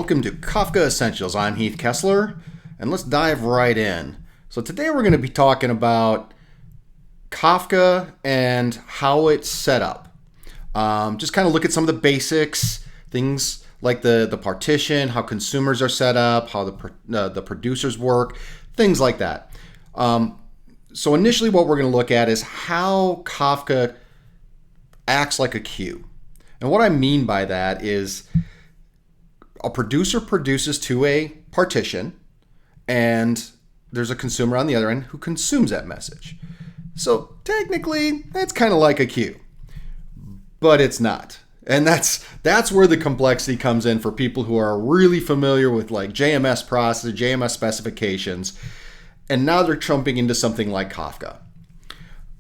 welcome to Kafka Essentials. I'm Heath Kesler, and let's dive right in. So today we're going to be talking about Kafka and how it's set up. Just kind of look at some of the basics, things like the partition, how consumers are set up, how the producers work, things like that. So initially what we're going to look at is how Kafka acts like a queue. And what I mean by that is a producer produces to a partition, and there's a consumer on the other end who consumes that message. So technically, that's kind of like a queue, but it's not. And that's where the complexity comes in for people who are really familiar with like JMS process, JMS specifications, and now they're jumping into something like Kafka.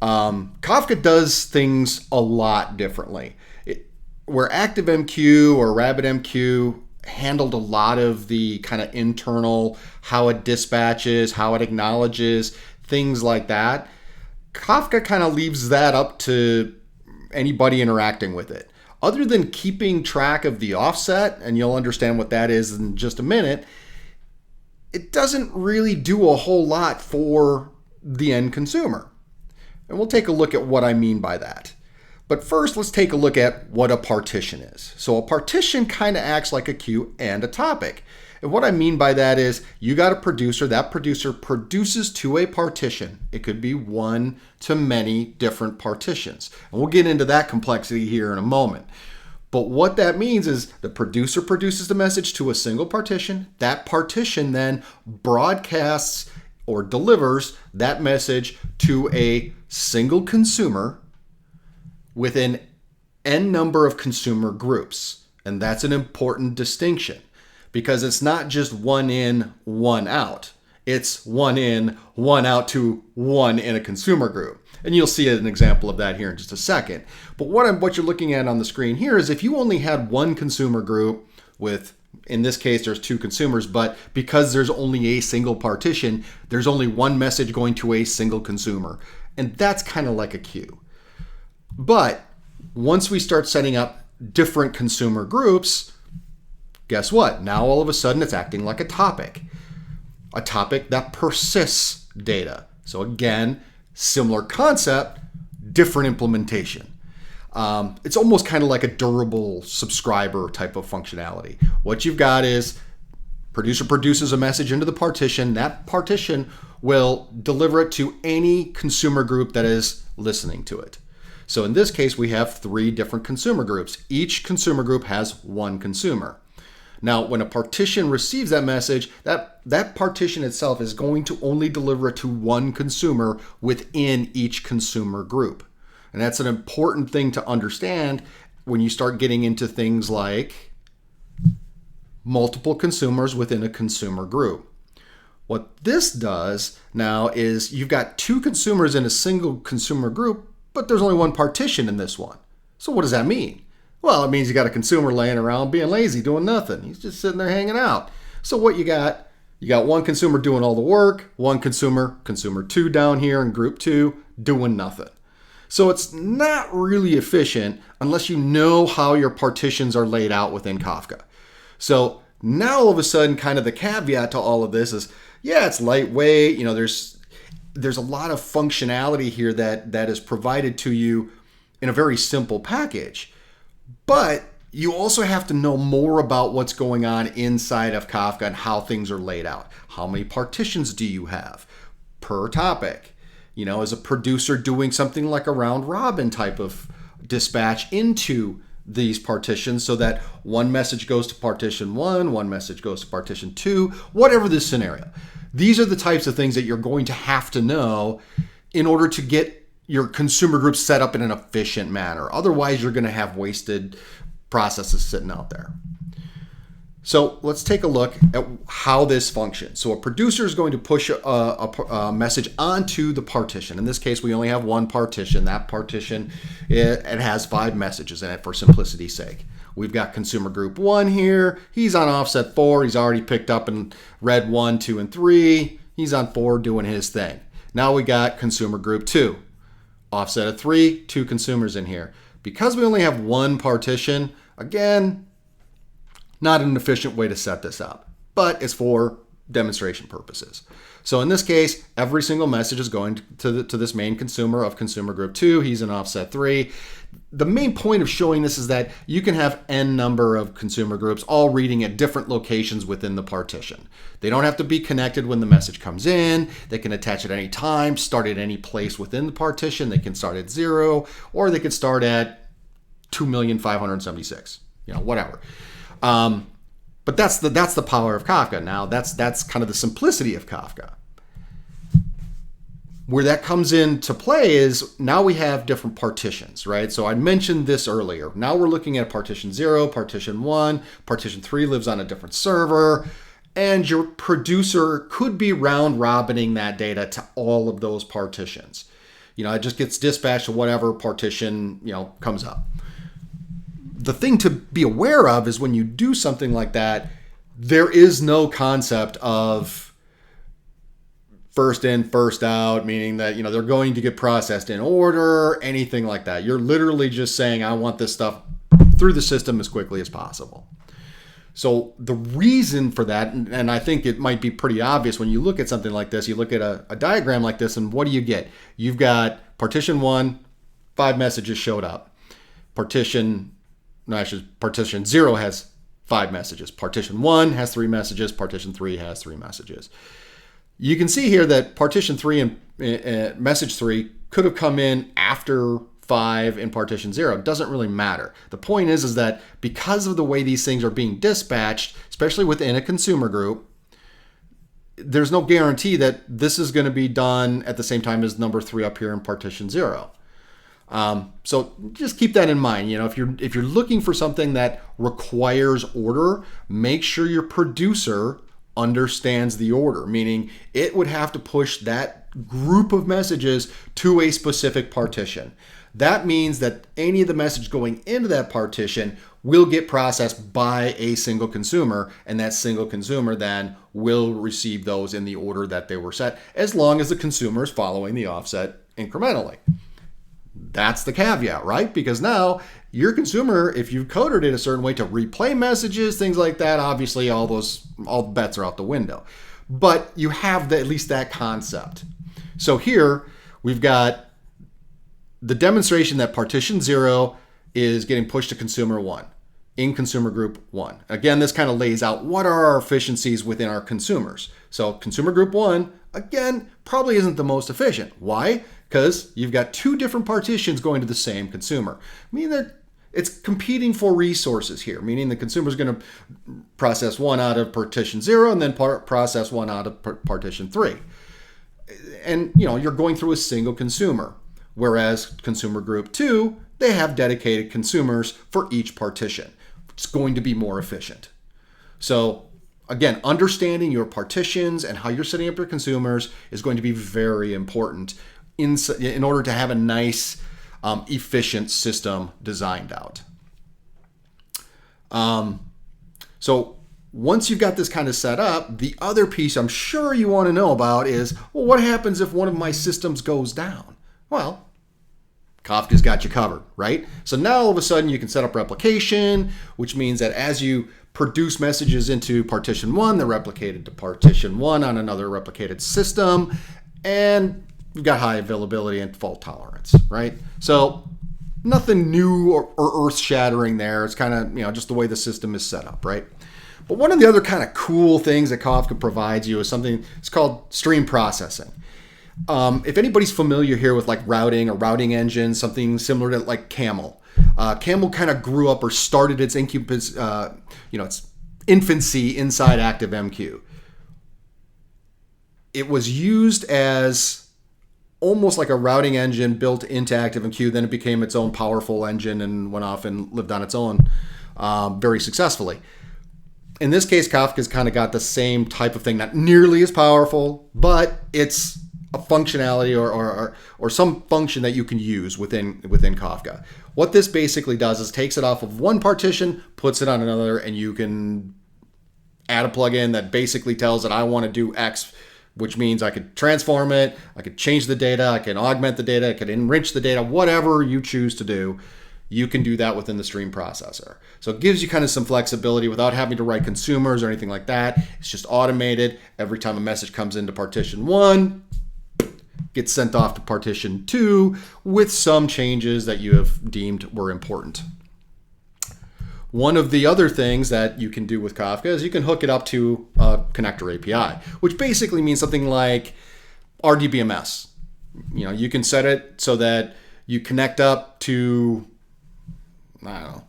Kafka does things a lot differently. Where ActiveMQ or RabbitMQ handled a lot of the kind of internal, how it dispatches, how it acknowledges, things like that, Kafka kind of leaves that up to anybody interacting with it. Other than keeping track of the offset, and you'll understand what that is in just a minute, it doesn't really do a whole lot for the end consumer. And we'll take a look at what I mean by that. But first, let's take a look at what a partition is. So a partition kind of acts like a queue and a topic. And what I mean by that is you got a producer, that producer produces to a partition. It could be one to many different partitions. And we'll get into that complexity here in a moment. But what that means is the producer produces the message to a single partition. That partition then broadcasts or delivers that message to a single consumer within n number of consumer groups. And that's an important distinction because it's not just one in, one out. It's one in, one out to one in a consumer group. And you'll see an example of that here in just a second. But what you're looking at on the screen here is if you only had one consumer group with, in this case, there's two consumers, but because there's only a single partition, there's only one message going to a single consumer. And that's kind of like a queue. But once we start setting up different consumer groups, guess what? Now all of a sudden it's acting like a topic that persists data. So again, similar concept, different implementation. It's almost kind of like a durable subscriber type of functionality. What you've got is producer produces a message into the partition. That partition will deliver it to any consumer group that is listening to it. So in this case, we have three different consumer groups. Each consumer group has one consumer. Now, when a partition receives that message, that partition itself is going to only deliver it to one consumer within each consumer group. And that's an important thing to understand when you start getting into things like multiple consumers within a consumer group. What this does now is you've got two consumers in a single consumer group, but there's only one partition in this one. So what does that mean? Well, it means you got a consumer laying around being lazy, doing nothing. He's just sitting there hanging out. So what you got one consumer doing all the work, one consumer two down here in group two, doing nothing. So it's not really efficient unless you know how your partitions are laid out within Kafka. So now all of a sudden, kind of the caveat to all of this is, yeah, it's lightweight. There's a lot of functionality here that is provided to you in a very simple package. But you also have to know more about what's going on inside of Kafka and how things are laid out. How many partitions do you have per topic? As a producer doing something like a round robin type of dispatch into these partitions so that one message goes to partition one message goes to partition two, whatever the scenario. These are the types of things that you're going to have to know in order to get your consumer group set up in an efficient manner. Otherwise, you're going to have wasted processes sitting out there. So let's take a look at how this functions. So a producer is going to push a message onto the partition. In this case, we only have one partition. That partition, it has 5 messages in it for simplicity's sake. We've got consumer group 1 here. He's on offset 4. He's already picked up and read 1, 2, and 3. He's on 4 doing his thing. Now we got consumer group 2. Offset of 3, 2 consumers in here. Because we only have one partition, again, Not an efficient way to set this up, but it's for demonstration purposes. So in this case, every single message is going to this main consumer of consumer group 2. He's in offset 3. The main point of showing this is that you can have n number of consumer groups all reading at different locations within the partition. They don't have to be connected when the message comes in. They can attach at any time, start at any place within the partition. They can start at 0, or they can start at 2,576, whatever. But that's the power of Kafka. Now that's kind of the simplicity of Kafka. Where that comes into play is now we have different partitions, right? So I mentioned this earlier. Now we're looking at partition 0, partition 1, partition 3 lives on a different server, and your producer could be round robining that data to all of those partitions. It just gets dispatched to whatever partition, comes up. The thing to be aware of is when you do something like that, there is no concept of first in, first out, meaning that, they're going to get processed in order, anything like that. You're literally just saying, I want this stuff through the system as quickly as possible. So the reason for that, and I think it might be pretty obvious when you look at something like this, you look at a diagram like this, and what do you get? You've got partition 1, 5 messages showed up. Partition 0 has 5 messages. Partition 1 has 3 messages. Partition 3 has 3 messages. You can see here that partition 3 and message 3 could have come in after 5 in partition 0. It doesn't really matter. The point is that because of the way these things are being dispatched, especially within a consumer group, there's no guarantee that this is going to be done at the same time as number 3 up here in partition 0. So just keep that in mind. If you're looking for something that requires order, make sure your producer understands the order, meaning it would have to push that group of messages to a specific partition. That means that any of the message going into that partition will get processed by a single consumer, and that single consumer then will receive those in the order that they were set, as long as the consumer is following the offset incrementally. That's the caveat, right? Because now your consumer, if you've coded it a certain way to replay messages, things like that, obviously all bets are out the window. But you have at least that concept. So here we've got the demonstration that partition 0 is getting pushed to consumer 1 in consumer group 1. Again, this kind of lays out what are our efficiencies within our consumers. So consumer group 1, again, probably isn't the most efficient. Why? Because you've got 2 different partitions going to the same consumer. Meaning that it's competing for resources here, meaning the consumer is going to process 1 out of partition 0 and then process 1 out of partition 3. And you're going through a single consumer, whereas consumer group 2, they have dedicated consumers for each partition. It's going to be more efficient. So again, understanding your partitions and how you're setting up your consumers is going to be very important in order to have a nice, efficient system designed out. So once you've got this kind of set up, the other piece I'm sure you want to know about is, well, what happens if one of my systems goes down? Well, Kafka's got you covered, right? So now all of a sudden you can set up replication, which means that as you produce messages into partition 1, they're replicated to partition 1 on another replicated system, and you've got high availability and fault tolerance, right? So nothing new or earth-shattering there. It's kind of, just the way the system is set up, right? But one of the other kind of cool things that Kafka provides you is something, it's called stream processing. If anybody's familiar here with like routing or routing engines, something similar to like Camel. Camel kind of grew up or started its its infancy inside ActiveMQ. It was used as almost like a routing engine built into ActiveMQ. Then it became its own powerful engine and went off and lived on its own very successfully. In this case, Kafka's kind of got the same type of thing, not nearly as powerful, but it's a functionality or some function that you can use within Kafka. What this basically does is takes it off of one partition, puts it on another, and you can add a plugin that basically tells it I want to do X, which means I could transform it, I could change the data, I can augment the data, I could enrich the data, whatever you choose to do. You can do that within the stream processor. So it gives you kind of some flexibility without having to write consumers or anything like that. It's just automated. Every time a message comes into partition 1, gets sent off to partition 2 with some changes that you have deemed were important. One of the other things that you can do with Kafka is you can hook it up to a connector API, which basically means something like RDBMS. You can set it so that you connect up to, I don't know,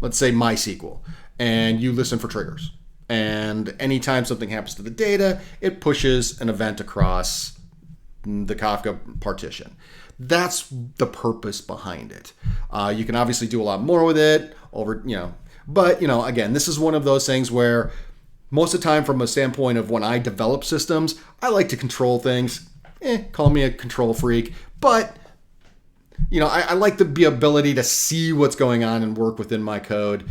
let's say MySQL, and you listen for triggers. And anytime something happens to the data, it pushes an event across the Kafka partition. That's the purpose behind it. You can obviously do a lot more with it but again, this is one of those things where most of the time, from a standpoint of when I develop systems, I like to control things. Call me a control freak, but I like the ability to see what's going on and work within my code.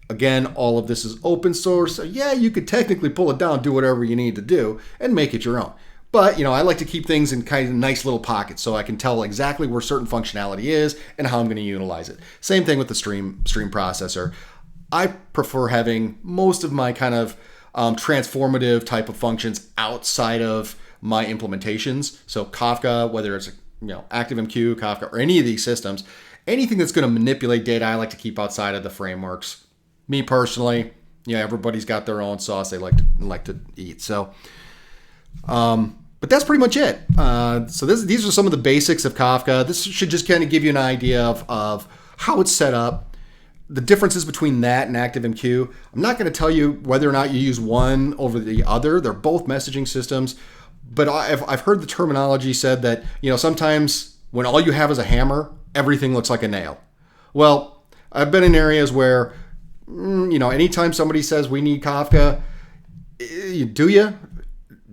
Again, all of this is open source. So yeah, you could technically pull it down, do whatever you need to do, and make it your own. But, I like to keep things in kind of nice little pockets so I can tell exactly where certain functionality is and how I'm going to utilize it. Same thing with the stream processor. I prefer having most of my kind of transformative type of functions outside of my implementations. So Kafka, whether it's ActiveMQ, Kafka, or any of these systems, anything that's going to manipulate data, I like to keep outside of the frameworks. Me personally, everybody's got their own sauce they like to eat. So, but that's pretty much it. So these are some of the basics of Kafka. This should just kind of give you an idea of how it's set up, the differences between that and ActiveMQ. I'm not going to tell you whether or not you use one over the other. They're both messaging systems. But I've heard the terminology said that, sometimes when all you have is a hammer, everything looks like a nail. Well, I've been in areas where, anytime somebody says we need Kafka, do you?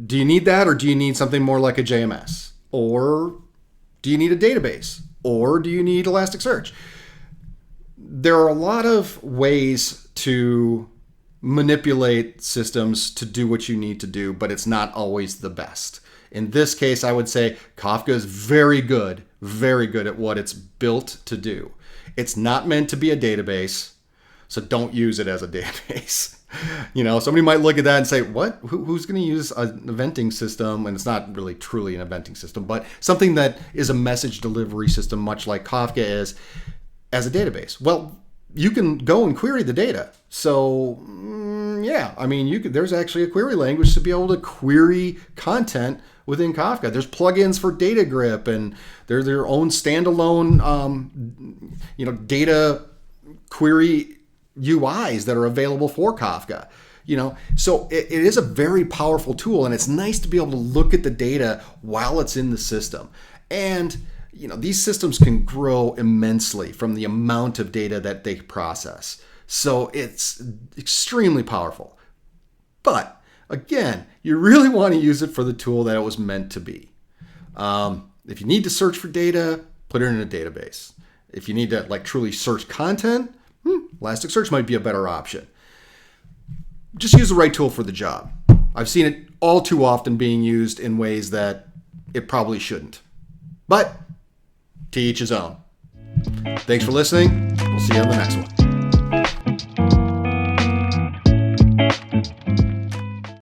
Do you need that, or do you need something more like a JMS? Or do you need a database? Or do you need Elasticsearch? There are a lot of ways to manipulate systems to do what you need to do, but it's not always the best. In this case, I would say Kafka is very good at what it's built to do. It's not meant to be a database, so don't use it as a database. Somebody might look at that and say, what? Who's going to use an eventing system? And it's not really truly an eventing system, but something that is a message delivery system, much like Kafka is, as a database. Well, you can go and query the data. So there's actually a query language to be able to query content within Kafka. There's plugins for data grip, and they're their own standalone, data query UIs that are available for Kafka. So it is a very powerful tool, and it's nice to be able to look at the data while it's in the system. And these systems can grow immensely from the amount of data that they process. So it's extremely powerful. But again, you really want to use it for the tool that it was meant to be. If you need to search for data, put it in a database. If you need to truly search content, Elasticsearch might be a better option. Just use the right tool for the job. I've seen it all too often being used in ways that it probably shouldn't. But to each his own. Thanks for listening. We'll see you on the next one.